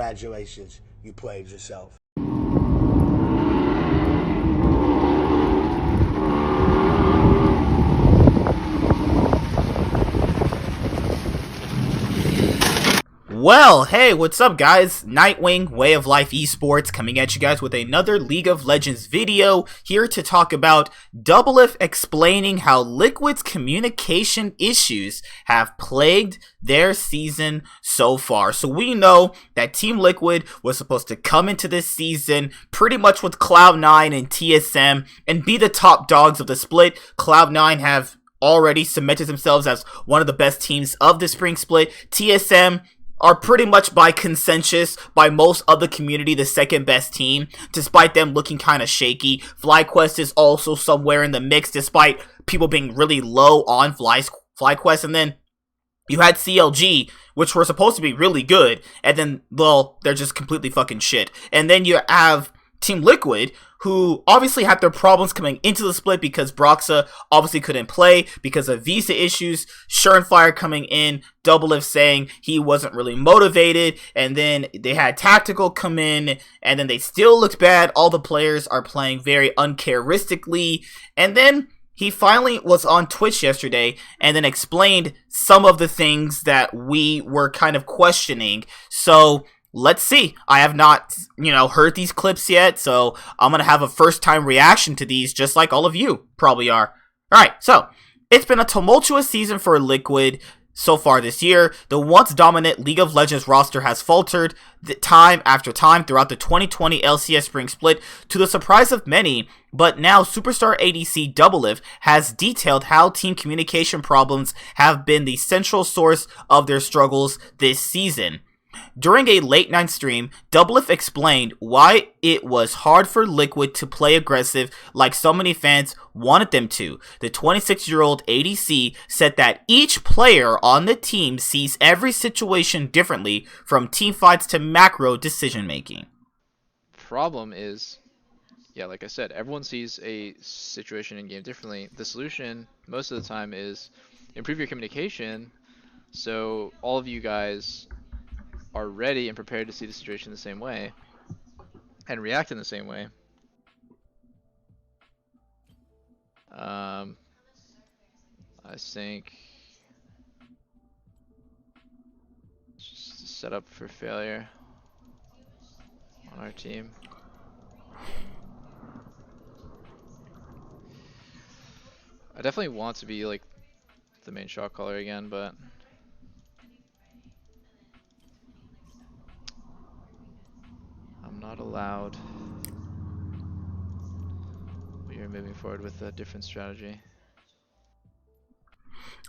congratulations, you played yourself. Well, hey, what's up guys? Nightwing, Way of Life Esports, coming at you guys with another League of Legends video, here to talk about Doublelift explaining how Liquid's communication issues have plagued their season so far. So we know that Team Liquid was supposed to come into this season pretty much with Cloud9 and TSM and be the top dogs of the split. Cloud9 have already cemented themselves as one of the best teams of the spring split. TSM are pretty much by consensus by most of the community the second best team, despite them looking kind of shaky. FlyQuest is also somewhere in the mix, despite people being really low on FlyQuest. And then you had CLG, which were supposed to be really good, and then, well, they're just completely fucking shit. And then you have Team Liquid, who obviously had their problems coming into the split because Broxa obviously couldn't play because of visa issues, Surenfire coming in, Doublelift saying he wasn't really motivated, and then they had Tactical come in, and then they still looked bad. All the players are playing very uncharacteristically, and then he finally was on Twitch yesterday and then explained some of the things that we were kind of questioning. So let's see. I have not, heard these clips yet, so I'm going to have a first-time reaction to these, just like all of you probably are. Alright, so it's been a tumultuous season for Liquid so far this year. The once dominant League of Legends roster has faltered time after time throughout the 2020 LCS Spring Split, to the surprise of many, but now superstar ADC Doublelift has detailed how team communication problems have been the central source of their struggles this season. During a late night stream, Doublelift explained why it was hard for Liquid to play aggressive like so many fans wanted them to. The 26-year-old ADC said that each player on the team sees every situation differently, from teamfights to macro decision making. Problem is, like I said, everyone sees a situation in game differently. The solution most of the time is improve your communication so all of you guys are ready and prepared to see the situation the same way and react in the same way. I think it's just a setup for failure on our team. I definitely want to be like the main shot caller again, but I'm not allowed. We are moving forward with a different strategy.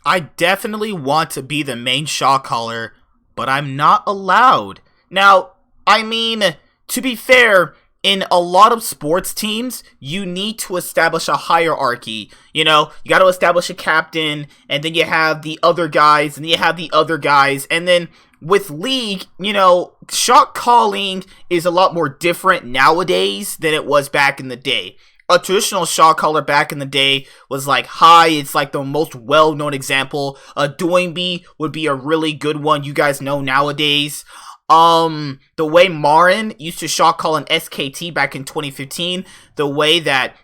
I definitely want to be the main shot caller, but I'm not allowed. Now, I mean, to be fair, in a lot of sports teams, you need to establish a hierarchy. You got to establish a captain, and then you have the other guys, and then you have the other guys, and then with League, shot calling is a lot more different nowadays than it was back in the day. A traditional shot caller back in the day was like High. It's like the most well-known example. Doingby would be a really good one you guys know nowadays. The way Marin used to shot call an SKT back in 2015, the way that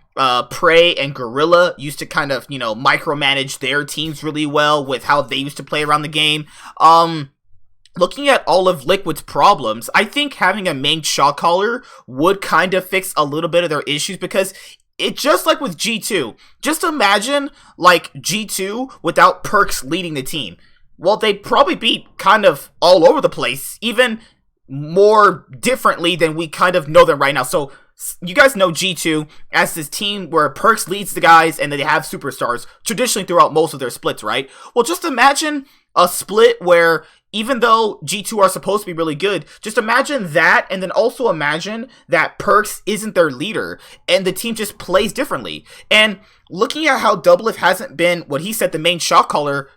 Prey and Gorilla used to kind of, micromanage their teams really well with how they used to play around the game. Looking at all of Liquid's problems, I think having a main shot caller would kind of fix a little bit of their issues, because it just like with G2. Just imagine like G2 without Perks leading the team. Well, they'd probably be kind of all over the place, even more differently than we kind of know them right now. So you guys know G2 as this team where Perks leads the guys and they have superstars traditionally throughout most of their splits, right? Well, just imagine a split where even though G2 are supposed to be really good, just imagine that, and then also imagine that Perks isn't their leader, and the team just plays differently. And looking at how Doublelift hasn't been, what he said, the main shot caller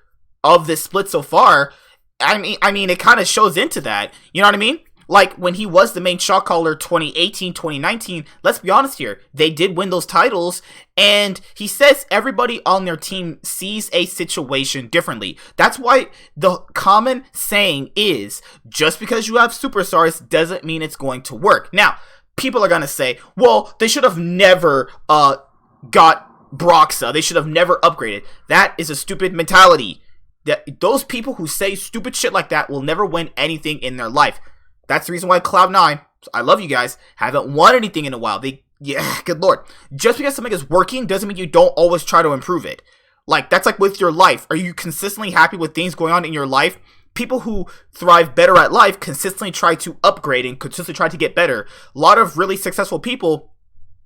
of this split so far, I mean, it kind of shows into that. You know what I mean? like when he was the main shot caller 2018, 2019, let's be honest here, they did win those titles, and he says everybody on their team sees a situation differently. That's why the common saying is, just because you have superstars doesn't mean it's going to work. Now, people are going to say, well, they should have never got Broxa. They should have never upgraded. That is a stupid mentality. Those people who say stupid shit like that will never win anything in their life. That's the reason why Cloud9, I love you guys, haven't won anything in a while. Yeah, good lord. Just because something is working doesn't mean you don't always try to improve it. Like, that's like with your life. Are you consistently happy with things going on in your life? People who thrive better at life consistently try to upgrade and consistently try to get better. A lot of really successful people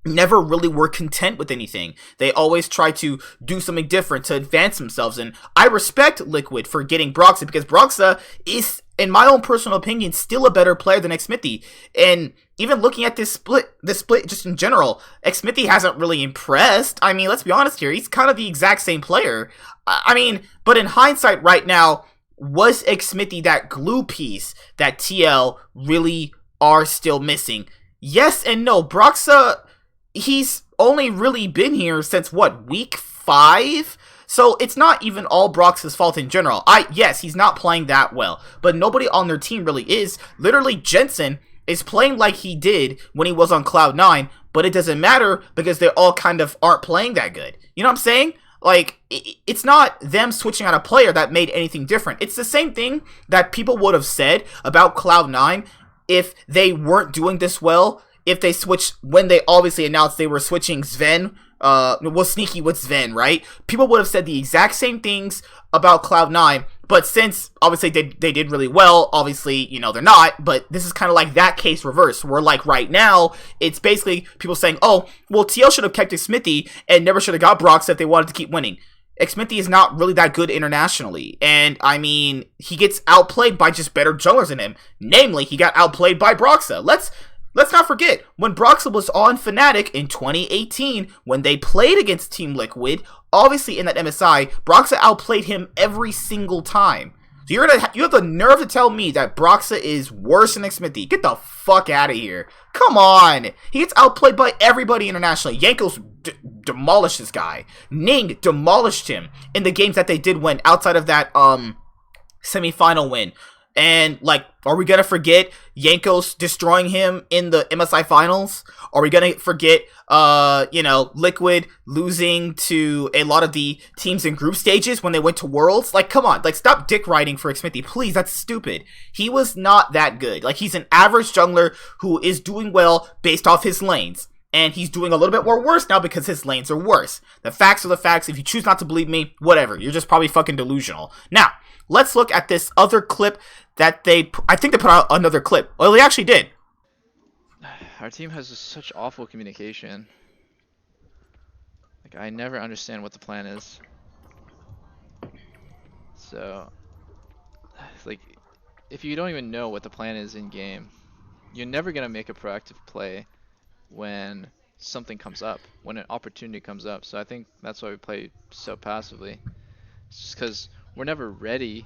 never really were content with anything. They always try to do something different to advance themselves, and I respect Liquid for getting Broxa, because Broxa is, in my own personal opinion, still a better player than Xmithy. And even looking at this split just in general, Xmithy hasn't really impressed. I mean, let's be honest here, he's kind of the exact same player. I mean, but in hindsight right now, was Xmithy that glue piece that TL really are still missing? Yes and no. Broxa, he's only really been here since, what, week 5? So it's not even all Brox's fault in general. Yes, he's not playing that well, but nobody on their team really is. Literally, Jensen is playing like he did when he was on Cloud9, but it doesn't matter because they all kind of aren't playing that good. You know what I'm saying? Like, it's not them switching out a player that made anything different. It's the same thing that people would have said about Cloud9 if they weren't doing this well. If they switched, when they obviously announced they were switching Sven, was sneaky with Sven, right? People would have said the exact same things about Cloud9, but since, obviously, they did really well, obviously, you know, they're not, but this is kind of like that case reverse, where, like, right now, it's basically people saying, oh, well, TL should have kept Xmithy and never should have got Brox if they wanted to keep winning. Xmithy is not really that good internationally, and, I mean, he gets outplayed by just better junglers than him. Namely, he got outplayed by Broxa. Let's not forget, when Broxa was on Fnatic in 2018, when they played against Team Liquid, obviously in that MSI, Broxa outplayed him every single time. So you have the nerve to tell me that Broxa is worse than Xmithy. Get the fuck out of here. Come on. He gets outplayed by everybody internationally. Jankos demolished this guy. Ning demolished him in the games that they did win outside of that semi-final win. And, like, are we gonna forget Jankos destroying him in the MSI finals? Are we gonna forget, Liquid losing to a lot of the teams in group stages when they went to Worlds? Like, come on, like, stop dick riding for Xmithy, please, that's stupid. He was not that good. Like, he's an average jungler who is doing well based off his lanes. And he's doing a little bit more worse now because his lanes are worse. The facts are the facts. If you choose not to believe me, whatever. You're just probably fucking delusional. Now, let's look at this other clip that I think they put out another clip. Well, they actually did. Our team has such awful communication. Like, I never understand what the plan is. So, like, if you don't even know what the plan is in game, you're never gonna make a proactive play when something comes up, when an opportunity comes up. So I think that's why we play so passively. It's just because we're never ready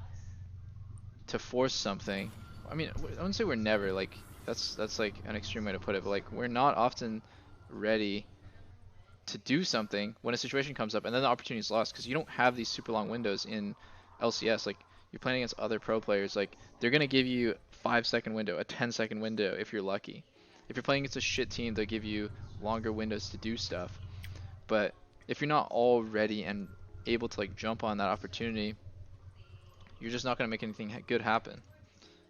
to force something. I mean, I wouldn't say we're never, like, that's like an extreme way to put it, but like, we're not often ready to do something when a situation comes up and then the opportunity is lost, because you don't have these super long windows in LCS. Like, you're playing against other pro players, like, they're gonna give you a 5-second window, a 10-second window if you're lucky. If you're playing against a shit team, they'll give you longer windows to do stuff. But if you're not all ready and able to, like, jump on that opportunity, you're just not going to make anything good happen.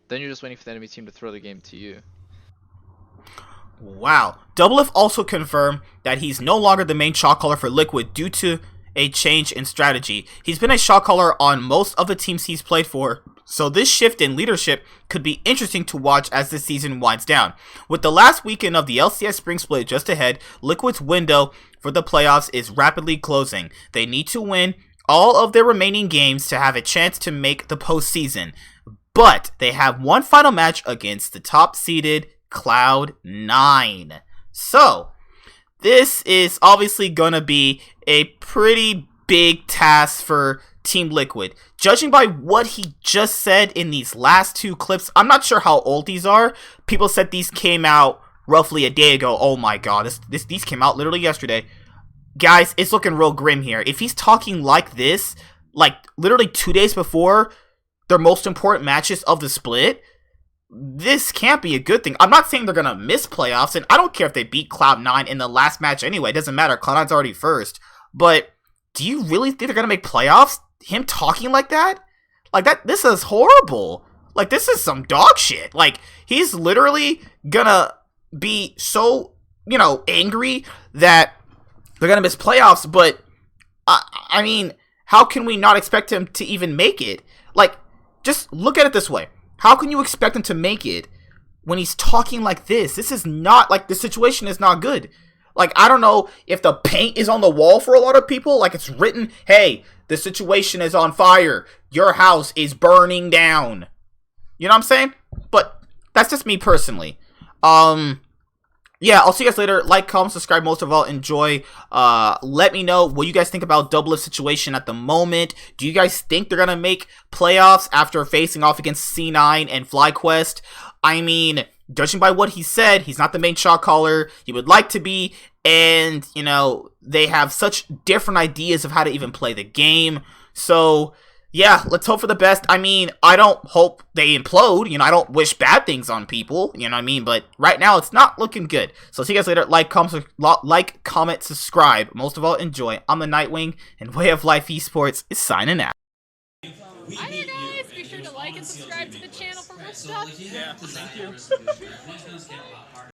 Then you're just waiting for the enemy team to throw the game to you. Wow. Doublelift also confirmed that he's no longer the main shot caller for Liquid due to a change in strategy. He's been a shot caller on most of the teams he's played for, so this shift in leadership could be interesting to watch as the season winds down. With the last weekend of the LCS Spring Split just ahead, Liquid's window for the playoffs is rapidly closing. They need to win all of their remaining games to have a chance to make the postseason, but they have one final match against the top-seeded Cloud9. So, this is obviously gonna be a pretty big task for Team Liquid. Judging by what he just said in these last 2 clips, I'm not sure how old these are. People said these came out roughly a day ago. Oh my god, these came out literally yesterday. Guys, it's looking real grim here. If he's talking like this, like literally 2 days before their most important matches of the split, this can't be a good thing. I'm not saying they're going to miss playoffs, and I don't care if they beat Cloud9 in the last match anyway. It doesn't matter. Cloud9's already first. But do you really think they're going to make playoffs? Him talking like that? Like, this is horrible. Like, this is some dog shit. Like, he's literally going to be so, angry that they're going to miss playoffs, but, I mean, how can we not expect him to even make it? Like, just look at it this way. How can you expect him to make it when he's talking like this? This is not, like, the situation is not good. Like, I don't know if the paint is on the wall for a lot of people. Like, it's written, hey, the situation is on fire. Your house is burning down. You know what I'm saying? But that's just me personally. Yeah, I'll see you guys later. Like, comment, subscribe. Most of all, enjoy. Let me know what you guys think about Doublelift's situation at the moment. Do you guys think they're going to make playoffs after facing off against C9 and FlyQuest? I mean, judging by what he said, he's not the main shot caller he would like to be. And, they have such different ideas of how to even play the game. So, yeah, let's hope for the best. I mean, I don't hope they implode. I don't wish bad things on people. You know what I mean? But right now, it's not looking good. So, see you guys later. Like, comment, subscribe. Most of all, enjoy. I'm the Nightwing, and Way of Life Esports is signing out. Hi there, guys. Be sure to like and subscribe to the channel for more stuff. Yeah, thank you.